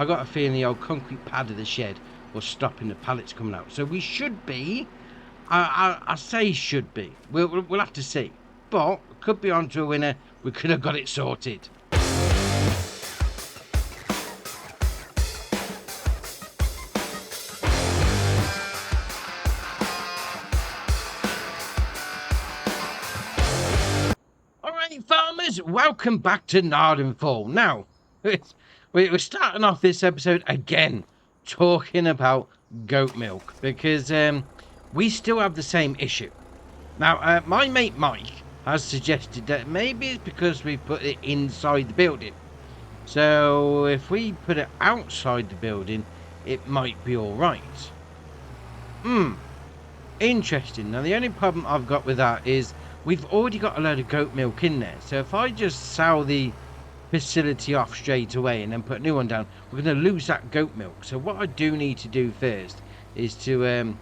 I got a feeling the old concrete pad of the shed was stopping the pallets coming out. So we should be, I say should be. We'll have to see. But could be on to a winner. We could have got it sorted. Alright farmers, welcome back to Gnadenthal. Now, we're starting off this episode again talking about goat milk because we still have the same issue. Now, my mate Mike has suggested that maybe it's because we put it inside the building. So if we put it outside the building, it might be alright. Interesting. Now, the only problem I've got with that is we've already got a load of goat milk in there. So if I just sell the facility off straight away and then put a new one down, we're going to lose that goat milk. So what I do need to do first is to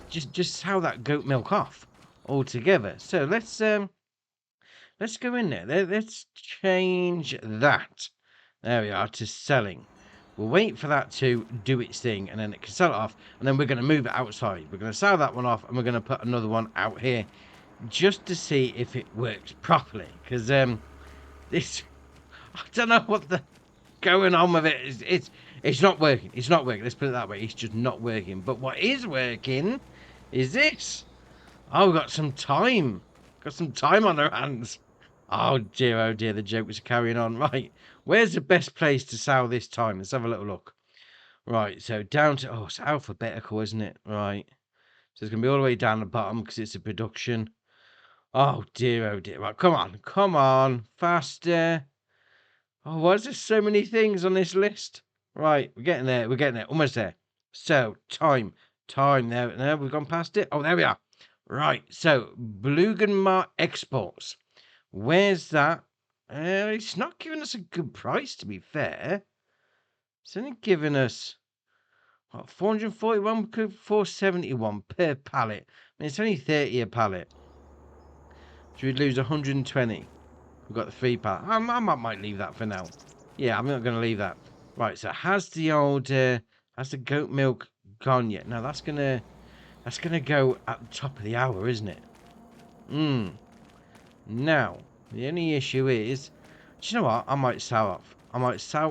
just sell that goat milk off altogether. So let's go in there. Let's change that. There we are, to selling. We'll wait for that to do its thing, and then it can sell it off, and then we're going to move it outside. We're going to sell that one off, and we're going to put another one out here just to see if it works properly. Because this, I don't know what the going on with it. It's not working. It's not working. Let's put it that way. It's just not working. But what is working is this. Oh, we've got some time. Got some time on our hands. Oh dear, the joke was carrying on. Right, where's the best place to sell this time? Let's have a little look. Right, so down to, oh, it's alphabetical, isn't it? Right, so it's going to be all the way down the bottom because it's a production. Oh dear. Right, come on, faster. Oh, why is there so many things on this list? Right, we're getting there, almost there. So, time, there, we've gone past it. Oh, there we are. Right, so, Blugenmar Exports. Where's that? It's not giving us a good price, to be fair. It's only giving us, what, 441, 471 per pallet. I mean, it's only 30 a pallet. So we'd lose 120. We've got the 3 pallet. I might leave that for now. Yeah, I'm not going to leave that. Right, so has the old, has the goat milk gone yet? No, that's gonna go at the top of the hour, isn't it? Now, the only issue is, do you know what? I might sell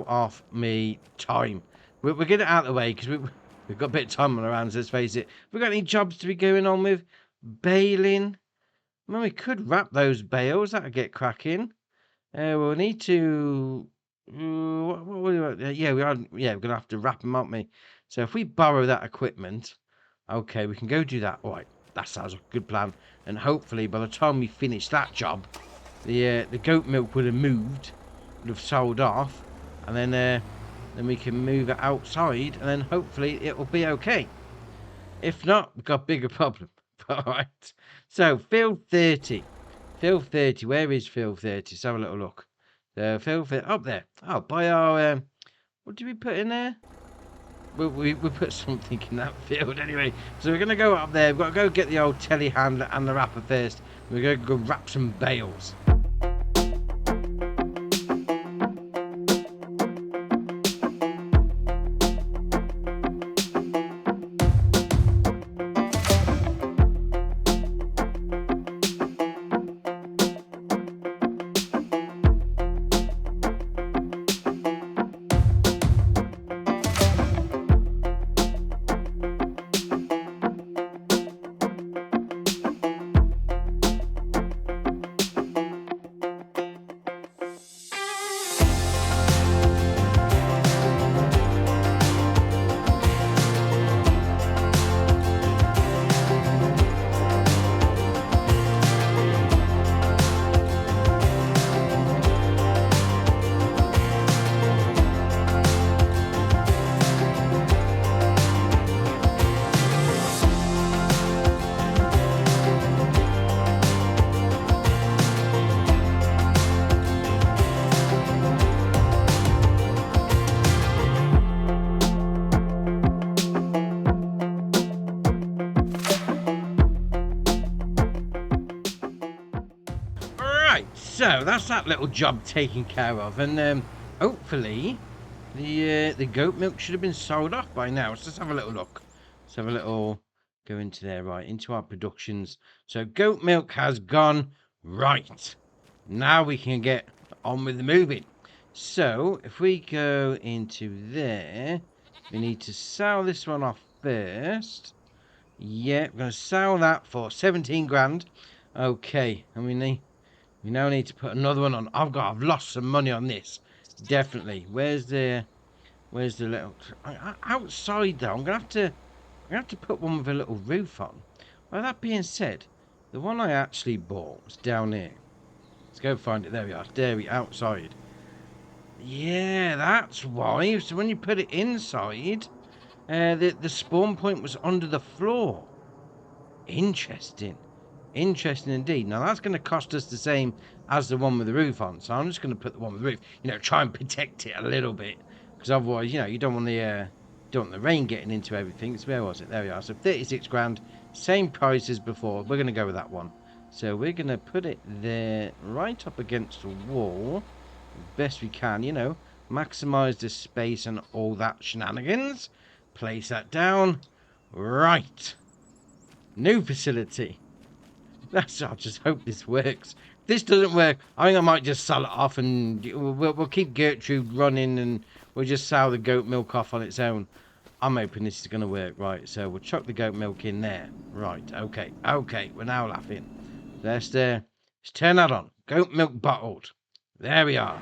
off me time. We'll get it out of the way because we've got a bit of time on our hands, let's face it. We've got any jobs to be going on with? Baling? Well, we could wrap those bales. That'll get cracking. We'll need to... we're going to have to wrap them, aren't we? So if we borrow that equipment, okay, we can go do that. All right, that sounds like a good plan. And hopefully, by the time we finish that job, the goat milk would have moved, would have sold off, and then we can move it outside, and then hopefully it will be okay. If not, we've got a bigger problem. All right. So field 30. Field 30. Where is field 30? Let's have a little look. Field 30 up there. Oh, by our what did we put in there? We put something in that field anyway. So we're going to go up there. We've got to go get the old telehandler and the wrapper first. We're going to go wrap some bales. So that's that little job taken care of, and hopefully The goat milk should have been sold off by now. So let's have a little look. Let's have a little go into there, right, into our productions. So goat milk has gone. Right. Now we can get on with the moving. So if we go into there, we need to sell this one off first. Yeah, we're going to sell that for 17 grand. Okay, and we now need to put another one on. I've lost some money on this. Definitely. Where's the little outside though? I'm gonna have to put one with a little roof on. Well, that being said, the one I actually bought was down here. Let's go find it. There we are. Dairy outside. Yeah, that's why. So when you put it inside, the spawn point was under the floor. Interesting. Interesting indeed. Now that's going to cost us the same as the one with the roof on. So I'm just going to put the one with the roof. You know, try and protect it a little bit, because otherwise, you know, you don't want the rain getting into everything. So where was it? There we are. So 36 grand, same price as before. We're going to go with that one. So we're going to put it there, right up against the wall, best we can. You know, maximize the space and all that shenanigans. Place that down. Right. New facility. I just hope this works. If this doesn't work, I think I might just sell it off, and we'll keep Gertrude running, and we'll just sell the goat milk off on its own. I'm hoping this is going to work. Right, so we'll chuck the goat milk in there. Right, okay, we're now laughing. Let's turn that on. Goat milk bottled. There we are.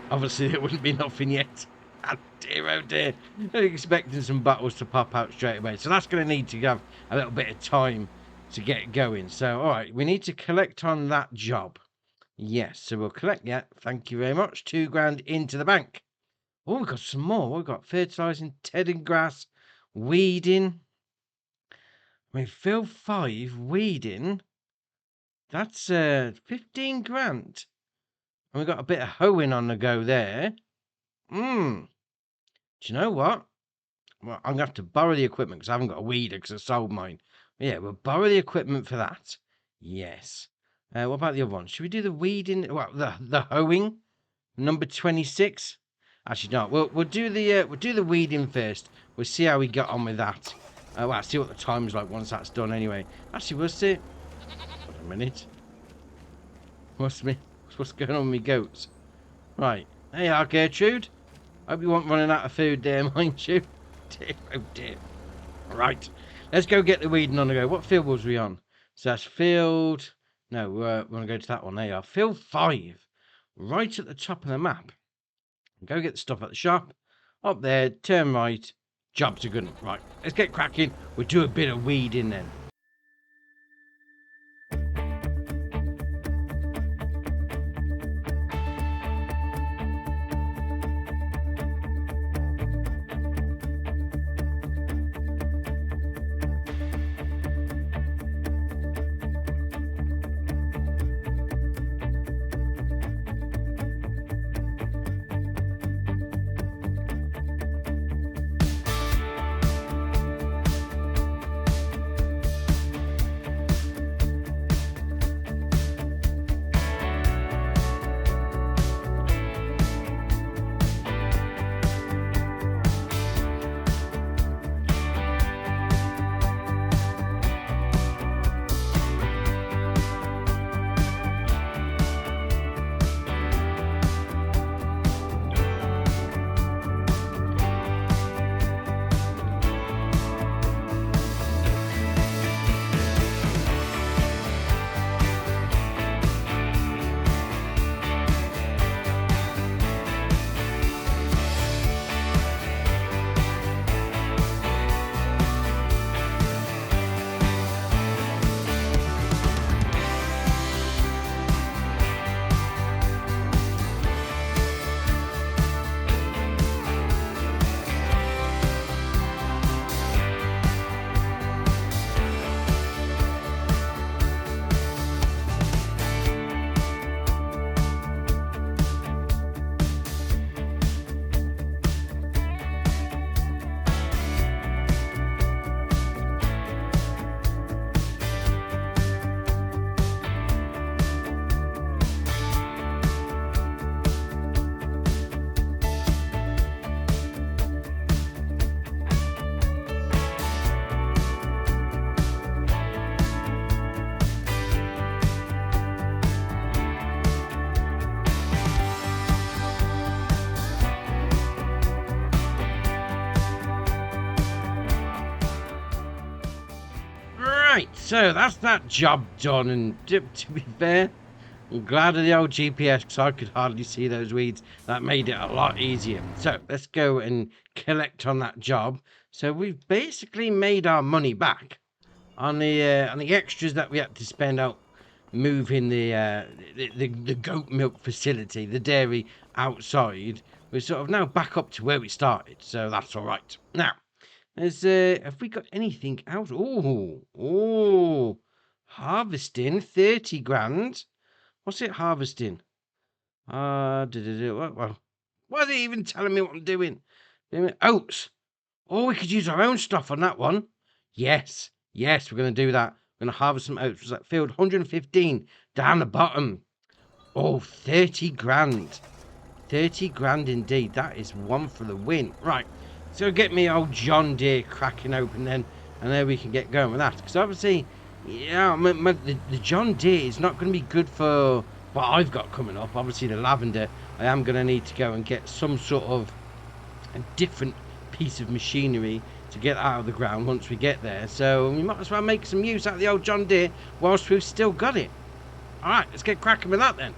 Obviously, there wouldn't be nothing yet. Oh dear. I'm expecting some bottles to pop out straight away. So that's going to need to have a little bit of time to get going. So, all right, we need to collect on that job. Yes, so we'll collect. Yeah, thank you very much. 2 grand into the bank. Oh, we've got some more. We've got fertilising, tedding grass, weeding. I mean, fill 5, weeding. That's 15 grand. And we've got a bit of hoeing on the go there. Do you know what? Well, I'm going to have to borrow the equipment because I haven't got a weeder because I sold mine. Yeah, we'll borrow the equipment for that. Yes. What about the other one? Should we do the weeding? Well, the hoeing, number 26. Actually, no. We'll do the weeding first. We'll see how we get on with that. Well, see what the time's like once that's done. Anyway, actually, we'll see. Wait a minute. What's going on with me goats? Right. Hey, Gertrude. Hope you weren't running out of food there, mind you. Dear, oh dear. Right. Let's go get the weeding on the go. What field was we on? So that's field... No, we want to go to that one. There you are. Field 5. Right at the top of the map. Go get the stuff at the shop. Up there. Turn right. Jobs are good. Right. Let's get cracking. We'll do a bit of weeding then. Right, so that's that job done, and to be fair, I'm glad of the old GPS because I could hardly see those weeds. That made it a lot easier. So let's go and collect on that job. So we've basically made our money back on the extras that we had to spend out moving the goat milk facility, the dairy outside. We're sort of now back up to where we started, so that's all right. Now, have we got anything out? Oh, harvesting 30 grand. What's it harvesting? Well, why are they even telling me what I'm doing? Oats. Oh, we could use our own stuff on that one. Yes, we're going to do that. We're going to harvest some oats. Was that field 115 down the bottom? Oh, 30 grand. 30 grand indeed. That is one for the win. Right, so get me old John Deere cracking open then, and then we can get going with that. Because obviously, yeah, the John Deere is not going to be good for what I've got coming up. Obviously, the lavender, I am going to need to go and get some sort of a different piece of machinery to get out of the ground once we get there. So we might as well make some use out of the old John Deere whilst we've still got it. All right, let's get cracking with that then.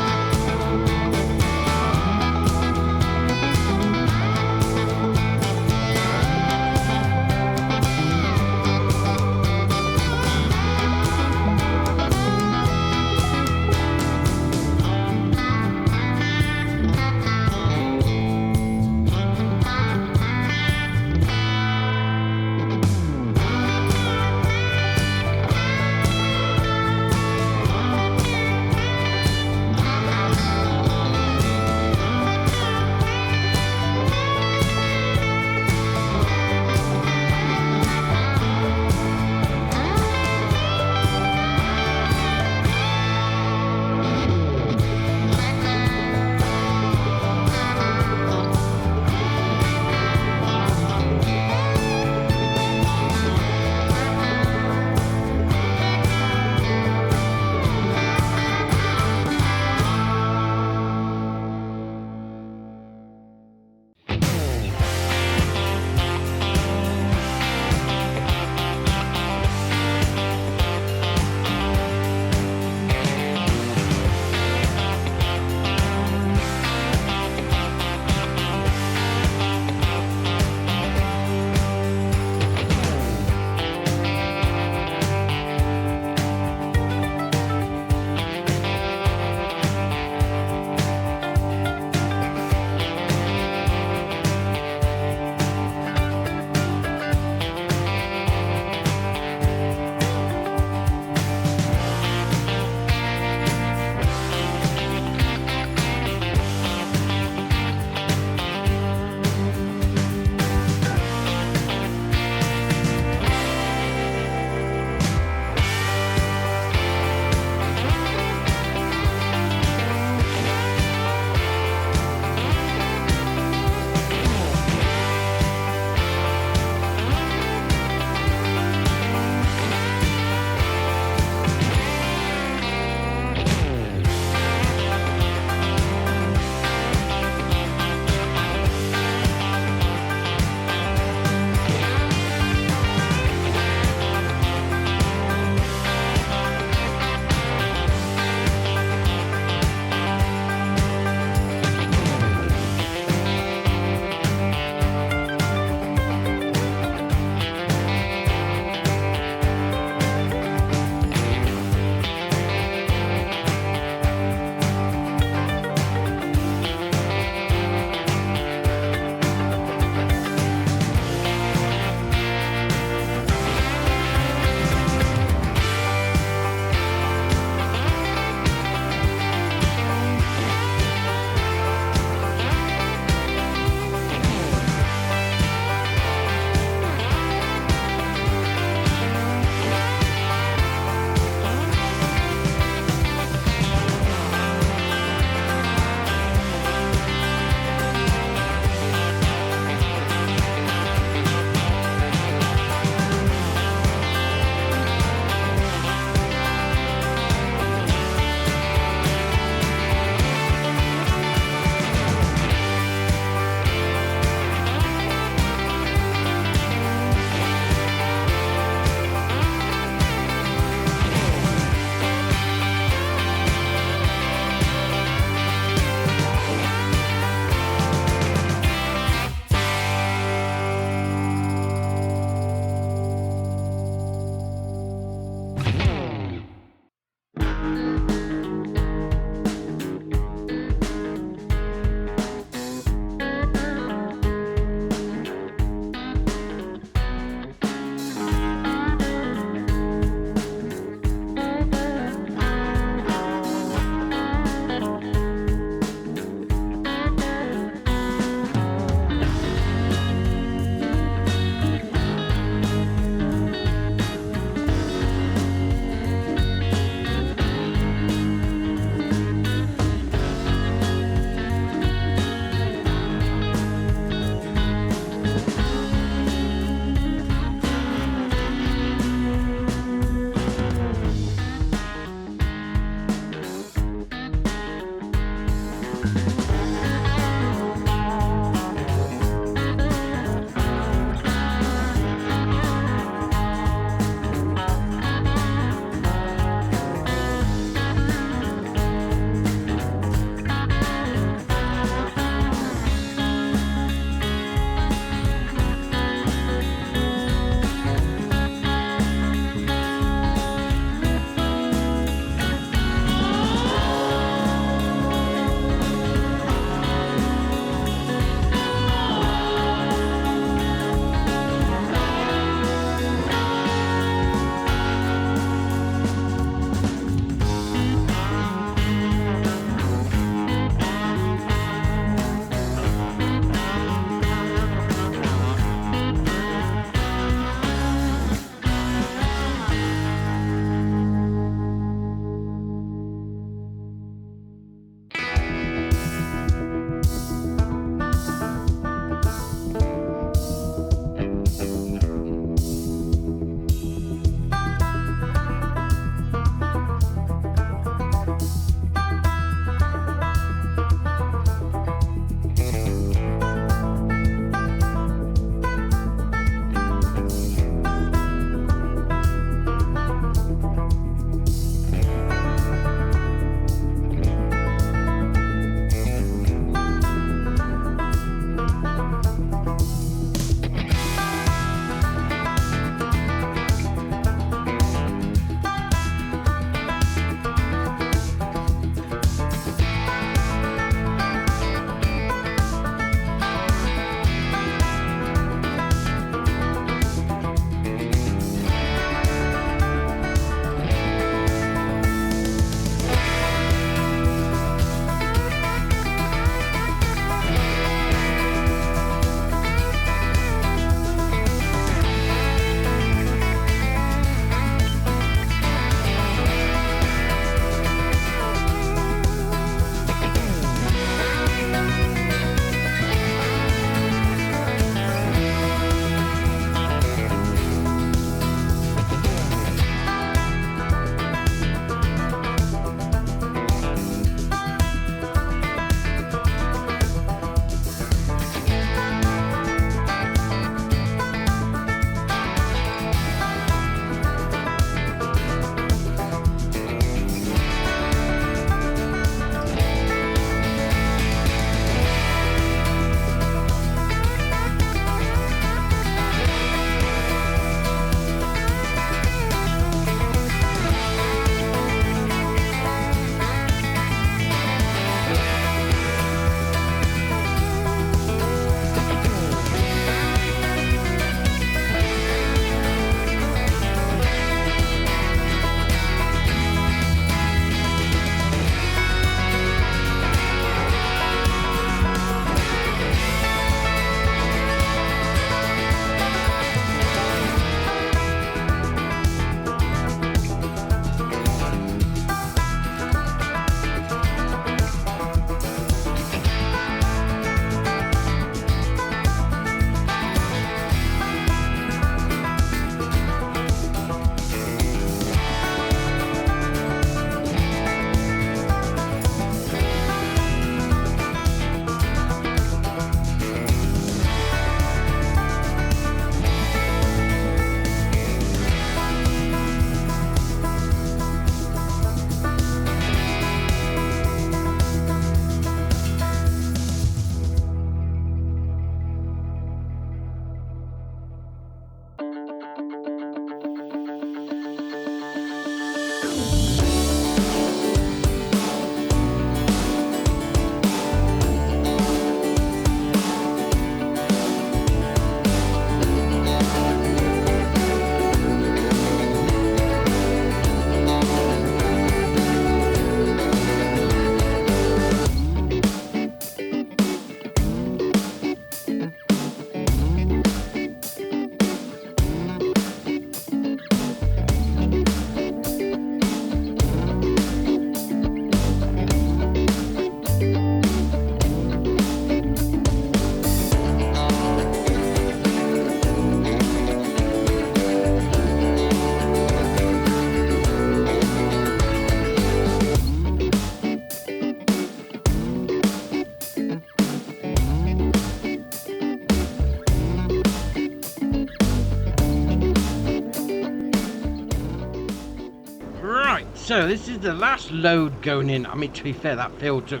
So this is the last load going in. I mean, to be fair, that field took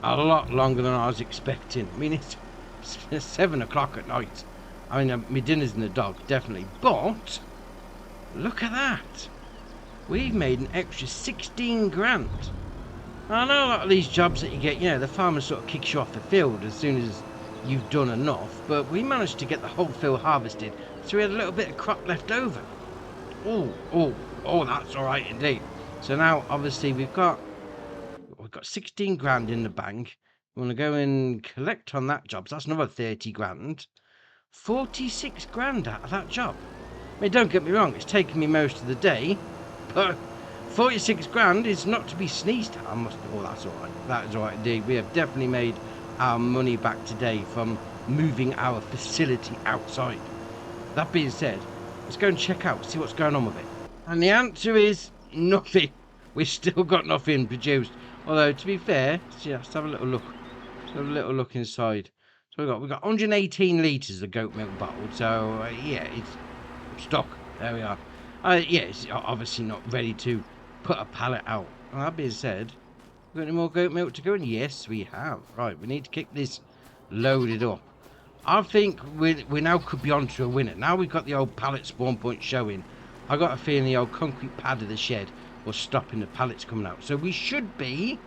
a lot longer than I was expecting. I mean, it's 7 o'clock at night. I mean, my dinner's in the dog, definitely. But look at that. We've made an extra 16 grand. I know a lot of these jobs that you get, you know, the farmer sort of kicks you off the field as soon as you've done enough. But we managed to get the whole field harvested, so we had a little bit of crop left over. Oh, that's all right indeed. So now, obviously, we've got 16 grand in the bank. We want to go and collect on that job. So that's another 30 grand. 46 grand out of that job. I mean, don't get me wrong, it's taken me most of the day, but 46 grand is not to be sneezed at. Oh, that's all right. That is all right indeed. We have definitely made our money back today from moving our facility outside. That being said, let's go and check out, see what's going on with it. And the answer is nothing. We've still got nothing produced. Although, to be fair, let's have a little look. Let's have a little look inside. So we've got 118 litres of goat milk bottled. So, yeah, it's stock. There we are. Yeah, it's obviously not ready to put a pallet out. Well, that being said, we've got any more goat milk to go in? Yes, we have. Right, we need to keep this loaded up. I think we now could be on to a winner. Now we've got the old pallet spawn point showing. I got a feeling the old concrete pad of the shed was stopping the pallets coming out. So we should be.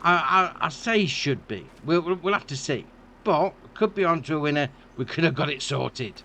I say should be. We'll have to see. But could be on to a winner. We could have got it sorted.